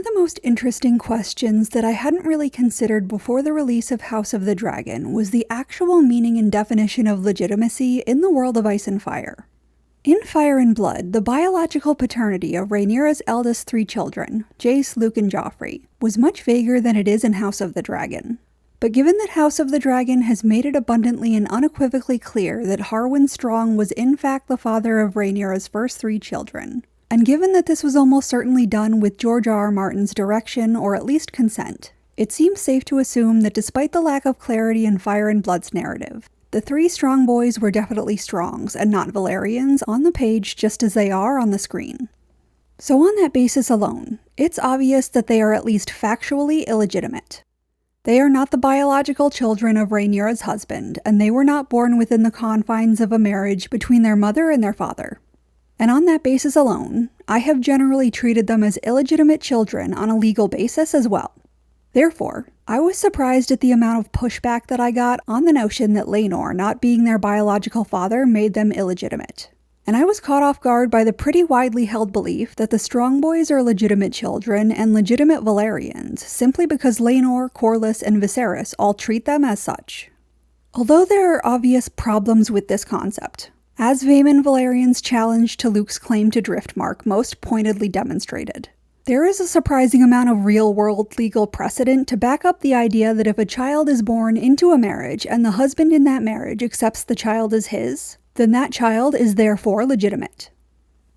One of the most interesting questions that I hadn't really considered before the release of House of the Dragon was the actual meaning and definition of legitimacy in the world of Ice and Fire. In Fire and Blood, the biological paternity of Rhaenyra's eldest 3 children, Jace, Luke, and Joffrey, was much vaguer than it is in House of the Dragon. But given that House of the Dragon has made it abundantly and unequivocally clear that Harwin Strong was in fact the father of Rhaenyra's first 3 children, and given that this was almost certainly done with George R. R. Martin's direction or at least consent, it seems safe to assume that despite the lack of clarity in Fire and Blood's narrative, the 3 strong boys were definitely Strongs and not Velaryons on the page just as they are on the screen. So on that basis alone, it's obvious that they are at least factually illegitimate. They are not the biological children of Rhaenyra's husband, and they were not born within the confines of a marriage between their mother and their father. And on that basis alone, I have generally treated them as illegitimate children on a legal basis as well. Therefore, I was surprised at the amount of pushback that I got on the notion that Rhaenyra not being their biological father made them illegitimate. And I was caught off guard by the pretty widely held belief that the Strong Boys are legitimate children and legitimate Velaryons simply because Rhaenyra, Corlys, and Viserys all treat them as such. Although there are obvious problems with this concept, as Vaemon Velaryon's challenge to Luke's claim to Driftmark most pointedly demonstrated, there is a surprising amount of real-world legal precedent to back up the idea that if a child is born into a marriage and the husband in that marriage accepts the child as his, then that child is therefore legitimate.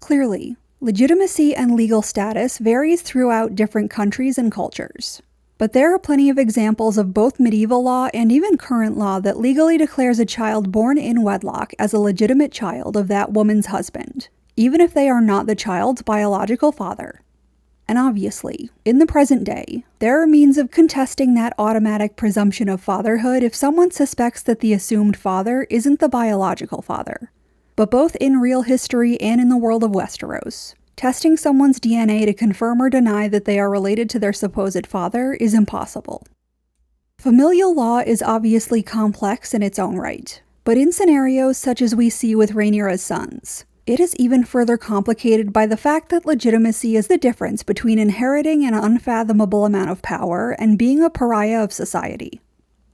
Clearly, legitimacy and legal status varies throughout different countries and cultures. But there are plenty of examples of both medieval law and even current law that legally declares a child born in wedlock as a legitimate child of that woman's husband, even if they are not the child's biological father. And obviously, in the present day, there are means of contesting that automatic presumption of fatherhood if someone suspects that the assumed father isn't the biological father. But both in real history and in the world of Westeros, testing someone's DNA to confirm or deny that they are related to their supposed father is impossible. Familial law is obviously complex in its own right, but in scenarios such as we see with Rhaenyra's sons, it is even further complicated by the fact that legitimacy is the difference between inheriting an unfathomable amount of power and being a pariah of society.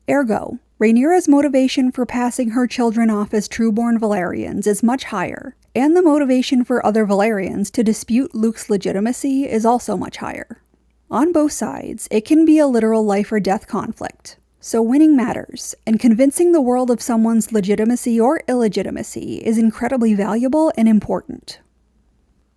Ergo, Rhaenyra's motivation for passing her children off as Trueborn Velaryons is much higher, and the motivation for other Velaryons to dispute Luke's legitimacy is also much higher. On both sides, it can be a literal life or death conflict, so winning matters, and convincing the world of someone's legitimacy or illegitimacy is incredibly valuable and important.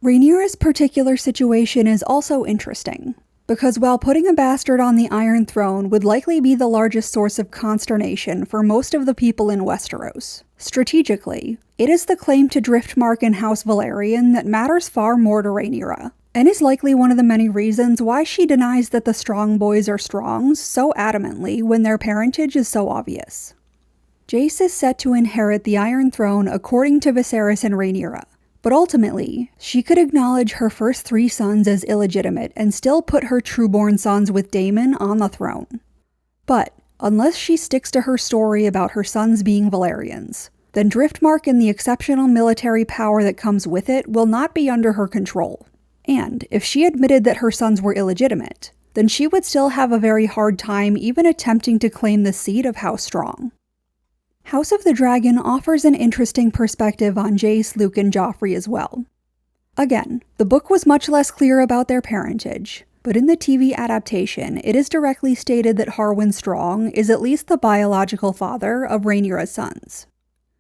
Rhaenyra's particular situation is also interesting, because while putting a bastard on the Iron Throne would likely be the largest source of consternation for most of the people in Westeros, strategically, it is the claim to Driftmark in House Velaryon that matters far more to Rhaenyra, and is likely one of the many reasons why she denies that the Strong Boys are Strongs so adamantly when their parentage is so obvious. Jace is set to inherit the Iron Throne according to Viserys and Rhaenyra, but ultimately, she could acknowledge her first 3 sons as illegitimate and still put her trueborn sons with Daemon on the throne. But, unless she sticks to her story about her sons being Velaryons, then Driftmark and the exceptional military power that comes with it will not be under her control. And if she admitted that her sons were illegitimate, then she would still have a very hard time even attempting to claim the seat of House Strong. House of the Dragon offers an interesting perspective on Jace, Luke, and Joffrey as well. Again, the book was much less clear about their parentage, but in the TV adaptation, it is directly stated that Harwin Strong is at least the biological father of Rhaenyra's sons.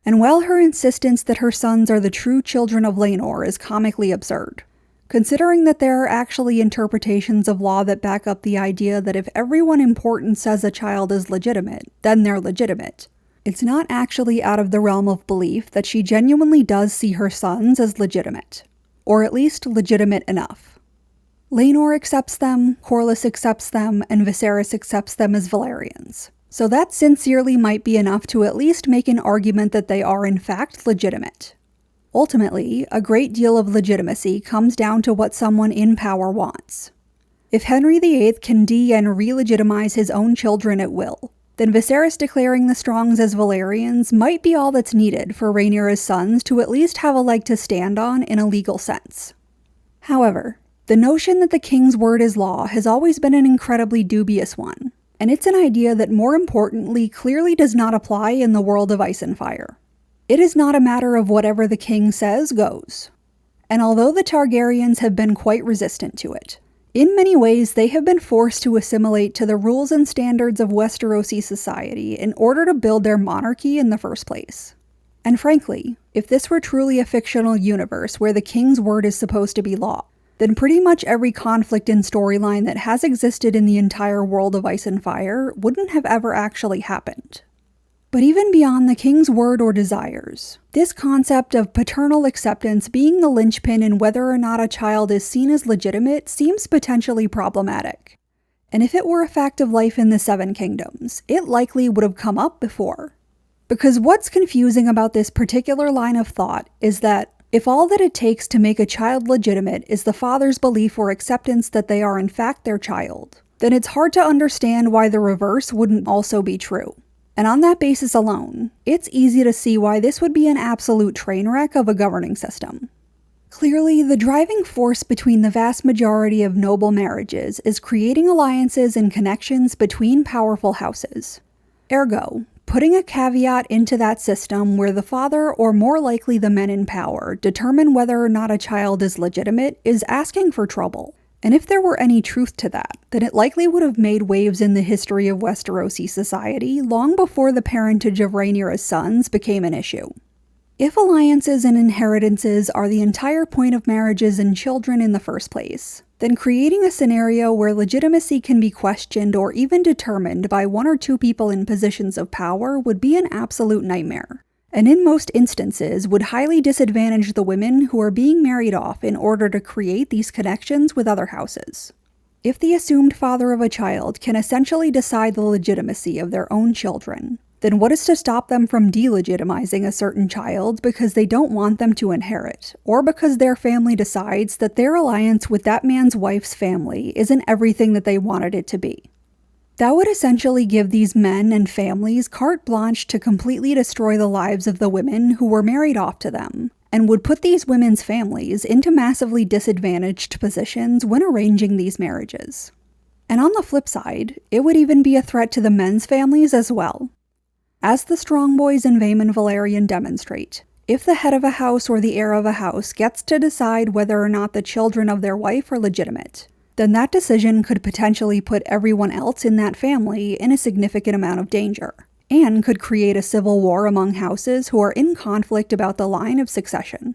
And while her insistence that her sons are the true children of Rhaenyra is comically absurd, considering that there are actually interpretations of law that back up the idea that if everyone important says a child is legitimate, then they're legitimate, it's not actually out of the realm of belief that she genuinely does see her sons as legitimate, or at least legitimate enough. Rhaenyra accepts them, Corlys accepts them, and Viserys accepts them as Velaryons, so that sincerely might be enough to at least make an argument that they are in fact legitimate. Ultimately, a great deal of legitimacy comes down to what someone in power wants. If Henry VIII can and re-legitimize his own children at will, then Viserys declaring the Strongs as Velaryons might be all that's needed for Rhaenyra's sons to at least have a leg to stand on in a legal sense. However, The notion that the king's word is law has always been an incredibly dubious one, and it's an idea that more importantly clearly does not apply in the world of Ice and Fire. It is not a matter of whatever the king says goes. And although the Targaryens have been quite resistant to it, in many ways they have been forced to assimilate to the rules and standards of Westerosi society in order to build their monarchy in the first place. And frankly, if this were truly a fictional universe where the king's word is supposed to be law, then pretty much every conflict and storyline that has existed in the entire world of Ice and Fire wouldn't have ever actually happened. But even beyond the king's word or desires, this concept of paternal acceptance being the linchpin in whether or not a child is seen as legitimate seems potentially problematic. And if it were a fact of life in the Seven Kingdoms, it likely would have come up before. Because what's confusing about this particular line of thought is that if all that it takes to make a child legitimate is the father's belief or acceptance that they are in fact their child, then it's hard to understand why the reverse wouldn't also be true. And on that basis alone, it's easy to see why this would be an absolute train wreck of a governing system. Clearly, the driving force between the vast majority of noble marriages is creating alliances and connections between powerful houses. Ergo, putting a caveat into that system where the father, or more likely the men in power, determine whether or not a child is legitimate is asking for trouble. And if there were any truth to that, then it likely would have made waves in the history of Westerosi society long before the parentage of Rhaenyra's sons became an issue. If alliances and inheritances are the entire point of marriages and children in the first place, then creating a scenario where legitimacy can be questioned or even determined by one or two people in positions of power would be an absolute nightmare, and in most instances would highly disadvantage the women who are being married off in order to create these connections with other houses. If the assumed father of a child can essentially decide the legitimacy of their own children, then what is to stop them from delegitimizing a certain child because they don't want them to inherit, or because their family decides that their alliance with that man's wife's family isn't everything that they wanted it to be? That would essentially give these men and families carte blanche to completely destroy the lives of the women who were married off to them, and would put these women's families into massively disadvantaged positions when arranging these marriages. And on the flip side, it would even be a threat to the men's families as well. As the Strongboys in Vaemon Velaryon demonstrate, if the head of a house or the heir of a house gets to decide whether or not the children of their wife are legitimate, then that decision could potentially put everyone else in that family in a significant amount of danger, and could create a civil war among houses who are in conflict about the line of succession.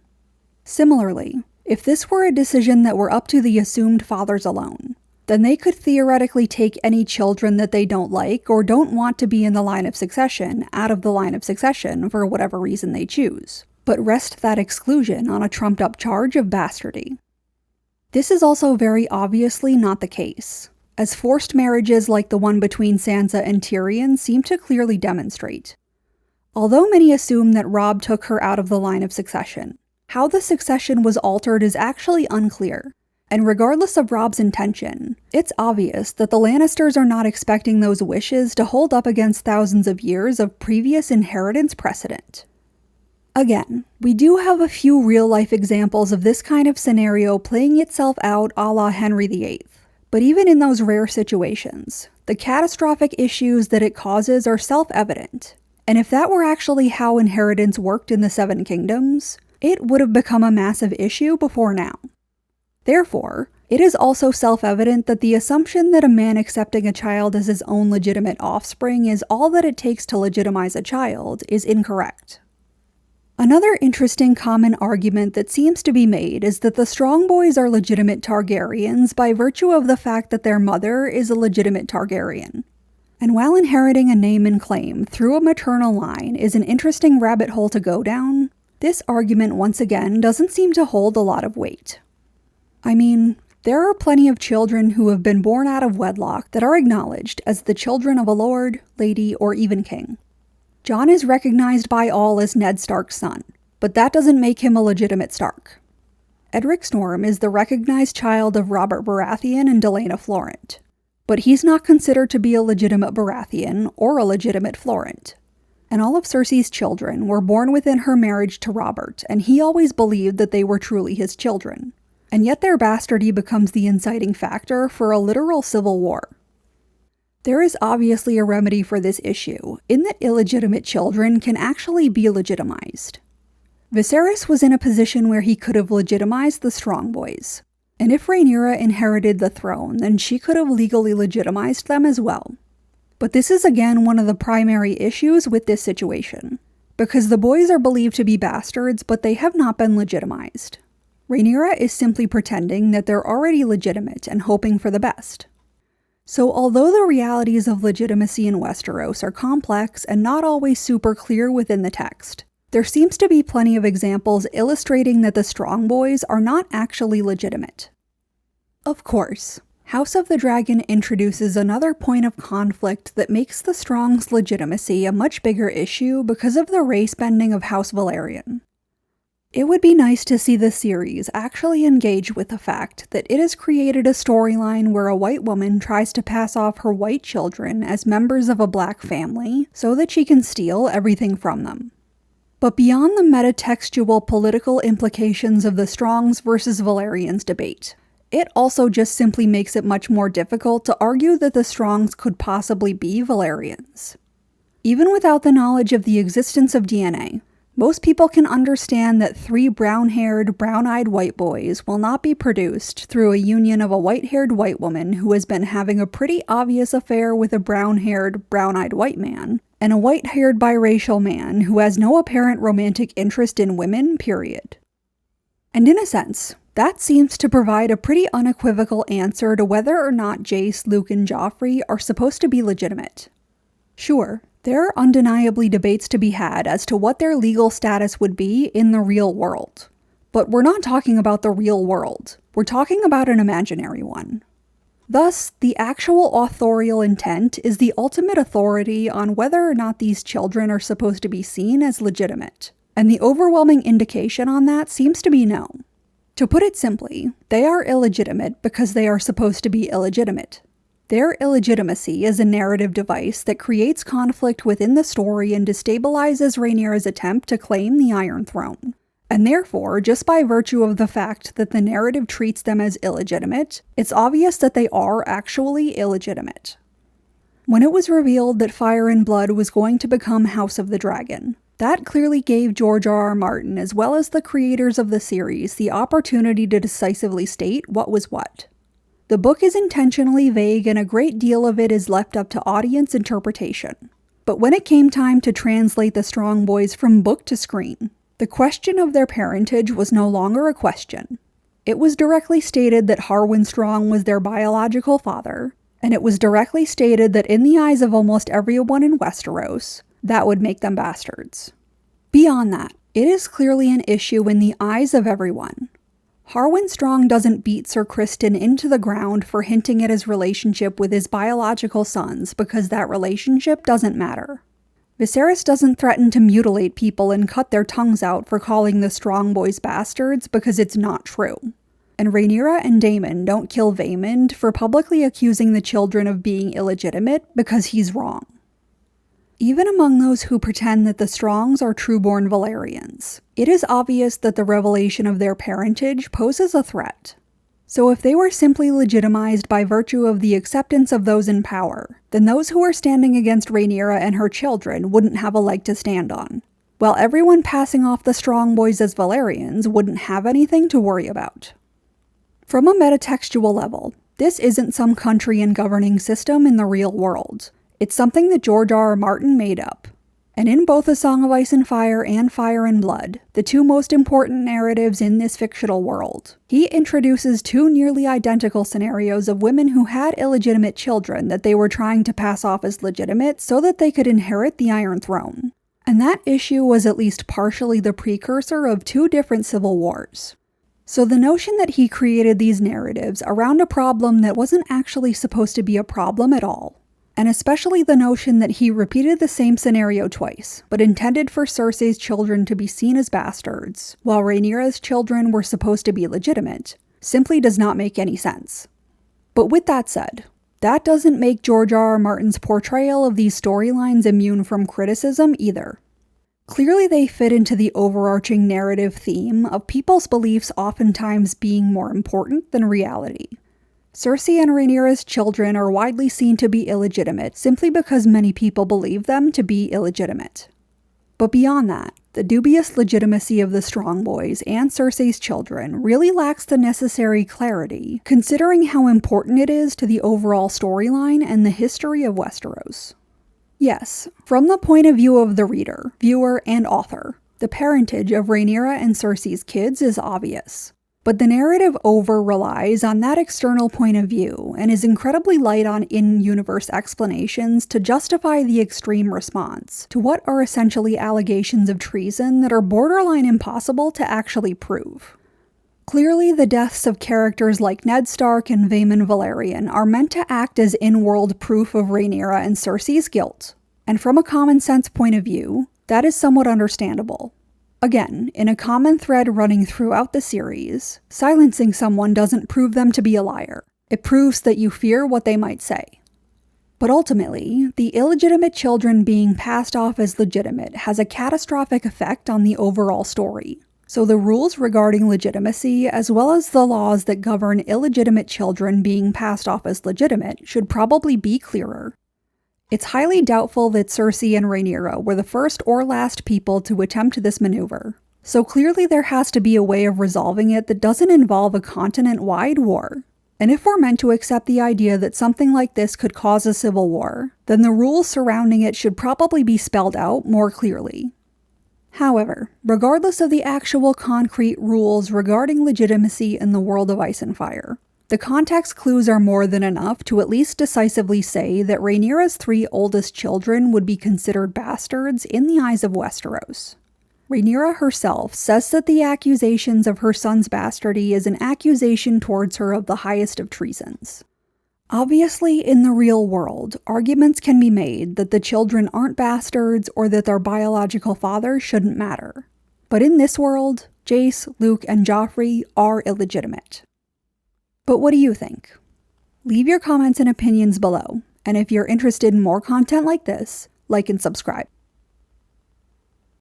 Similarly, if this were a decision that were up to the assumed fathers alone, then they could theoretically take any children that they don't like or don't want to be in the line of succession out of the line of succession for whatever reason they choose, but rest that exclusion on a trumped-up charge of bastardy. This is also very obviously not the case, as forced marriages like the one between Sansa and Tyrion seem to clearly demonstrate. Although many assume that Robb took her out of the line of succession, how the succession was altered is actually unclear. And regardless of Robb's intention, it's obvious that the Lannisters are not expecting those wishes to hold up against thousands of years of previous inheritance precedent. Again, we do have a few real-life examples of this kind of scenario playing itself out a la Henry VIII, but even in those rare situations, the catastrophic issues that it causes are self-evident, and if that were actually how inheritance worked in the Seven Kingdoms, it would have become a massive issue before now. Therefore, it is also self-evident that the assumption that a man accepting a child as his own legitimate offspring is all that it takes to legitimize a child is incorrect. Another interesting common argument that seems to be made is that the Strongboys are legitimate Targaryens by virtue of the fact that their mother is a legitimate Targaryen. And while inheriting a name and claim through a maternal line is an interesting rabbit hole to go down, this argument once again doesn't seem to hold a lot of weight. I mean, there are plenty of children who have been born out of wedlock that are acknowledged as the children of a lord, lady, or even king. Jon is recognized by all as Ned Stark's son, but that doesn't make him a legitimate Stark. Edric Storm is the recognized child of Robert Baratheon and Delaena Florent, but he's not considered to be a legitimate Baratheon or a legitimate Florent. And all of Cersei's children were born within her marriage to Robert, and he always believed that they were truly his children. and yet their bastardy becomes the inciting factor for a literal civil war. There is obviously a remedy for this issue, in that illegitimate children can actually be legitimized. Viserys was in a position where he could have legitimized the strong boys, and if Rhaenyra inherited the throne, then she could have legally legitimized them as well. But this is again one of the primary issues with this situation, because the boys are believed to be bastards, but they have not been legitimized. Rhaenyra is simply pretending that they're already legitimate and hoping for the best. So although the realities of legitimacy in Westeros are complex and not always super clear within the text, there seems to be plenty of examples illustrating that the strong boys are not actually legitimate. Of course, House of the Dragon introduces another point of conflict that makes the Strong's legitimacy a much bigger issue because of the race bending of House Velaryon. It would be nice to see the series actually engage with the fact that it has created a storyline where a white woman tries to pass off her white children as members of a black family so that she can steal everything from them. But beyond the metatextual political implications of the Strongs versus Velaryons debate, it also just simply makes it much more difficult to argue that the Strongs could possibly be Velaryons. Even without the knowledge of the existence of DNA, most people can understand that 3 brown-haired, brown-eyed white boys will not be produced through a union of a white-haired white woman who has been having a pretty obvious affair with a brown-haired, brown-eyed white man, and a white-haired biracial man who has no apparent romantic interest in women, period. And in a sense, that seems to provide a pretty unequivocal answer to whether or not Jace, Luke, and Joffrey are supposed to be legitimate. Sure, there are undeniably debates to be had as to what their legal status would be in the real world. But we're not talking about the real world. We're talking about an imaginary one. Thus, the actual authorial intent is the ultimate authority on whether or not these children are supposed to be seen as legitimate. And the overwhelming indication on that seems to be no. To put it simply, they are illegitimate because they are supposed to be illegitimate. Their illegitimacy is a narrative device that creates conflict within the story and destabilizes Rhaenyra's attempt to claim the Iron Throne. And therefore, just by virtue of the fact that the narrative treats them as illegitimate, it's obvious that they are actually illegitimate. When it was revealed that Fire and Blood was going to become House of the Dragon, that clearly gave George R.R. Martin, as well as the creators of the series, the opportunity to decisively state what was what. The book is intentionally vague and a great deal of it is left up to audience interpretation. But when it came time to translate the Strong Boys from book to screen, the question of their parentage was no longer a question. It was directly stated that Harwin Strong was their biological father, and it was directly stated that in the eyes of almost everyone in Westeros, that would make them bastards. Beyond that, it is clearly an issue in the eyes of everyone. Harwin Strong doesn't beat Sir Criston into the ground for hinting at his relationship with his biological sons because that relationship doesn't matter. Viserys doesn't threaten to mutilate people and cut their tongues out for calling the Strong Boys bastards because it's not true. And Rhaenyra and Daemon don't kill Vaemond for publicly accusing the children of being illegitimate because he's wrong. Even among those who pretend that the Strongs are Trueborn Velaryons, it is obvious that the revelation of their parentage poses a threat. So if they were simply legitimized by virtue of the acceptance of those in power, then those who are standing against Rhaenyra and her children wouldn't have a leg to stand on, while everyone passing off the Strong Boys as Velaryons wouldn't have anything to worry about. From a metatextual level, this isn't some country and governing system in the real world. It's something that George R.R. Martin made up. And in both A Song of Ice and Fire and Blood, the 2 most important narratives in this fictional world, he introduces 2 nearly identical scenarios of women who had illegitimate children that they were trying to pass off as legitimate so that they could inherit the Iron Throne. And that issue was at least partially the precursor of 2 different civil wars. So the notion that he created these narratives around a problem that wasn't actually supposed to be a problem at all, and especially the notion that he repeated the same scenario twice, but intended for Cersei's children to be seen as bastards, while Rhaenyra's children were supposed to be legitimate, simply does not make any sense. But with that said, that doesn't make George R.R. Martin's portrayal of these storylines immune from criticism either. Clearly they fit into the overarching narrative theme of people's beliefs oftentimes being more important than reality. Cersei and Rhaenyra's children are widely seen to be illegitimate simply because many people believe them to be illegitimate. But beyond that, the dubious legitimacy of the Strongboys and Cersei's children really lacks the necessary clarity, considering how important it is to the overall storyline and the history of Westeros. Yes, from the point of view of the reader, viewer, and author, the parentage of Rhaenyra and Cersei's kids is obvious. But the narrative over-relies on that external point of view and is incredibly light on in-universe explanations to justify the extreme response to what are essentially allegations of treason that are borderline impossible to actually prove. Clearly, the deaths of characters like Ned Stark and Vaemon Velaryon are meant to act as in-world proof of Rhaenyra and Cersei's guilt, and from a common-sense point of view, that is somewhat understandable. Again, in a common thread running throughout the series, silencing someone doesn't prove them to be a liar. It proves that you fear what they might say. But ultimately, the illegitimate children being passed off as legitimate has a catastrophic effect on the overall story. So the rules regarding legitimacy, as well as the laws that govern illegitimate children being passed off as legitimate, should probably be clearer. It's highly doubtful that Cersei and Rhaenyra were the first or last people to attempt this maneuver, so clearly there has to be a way of resolving it that doesn't involve a continent-wide war. And if we're meant to accept the idea that something like this could cause a civil war, then the rules surrounding it should probably be spelled out more clearly. However, regardless of the actual concrete rules regarding legitimacy in the world of Ice and Fire, the context clues are more than enough to at least decisively say that Rhaenyra's 3 oldest children would be considered bastards in the eyes of Westeros. Rhaenyra herself says that the accusations of her son's bastardy is an accusation towards her of the highest of treasons. Obviously, in the real world, arguments can be made that the children aren't bastards or that their biological father shouldn't matter. But in this world, Jace, Luke, and Joffrey are illegitimate. But what do you think? Leave your comments and opinions below, and if you're interested in more content like this, like and subscribe.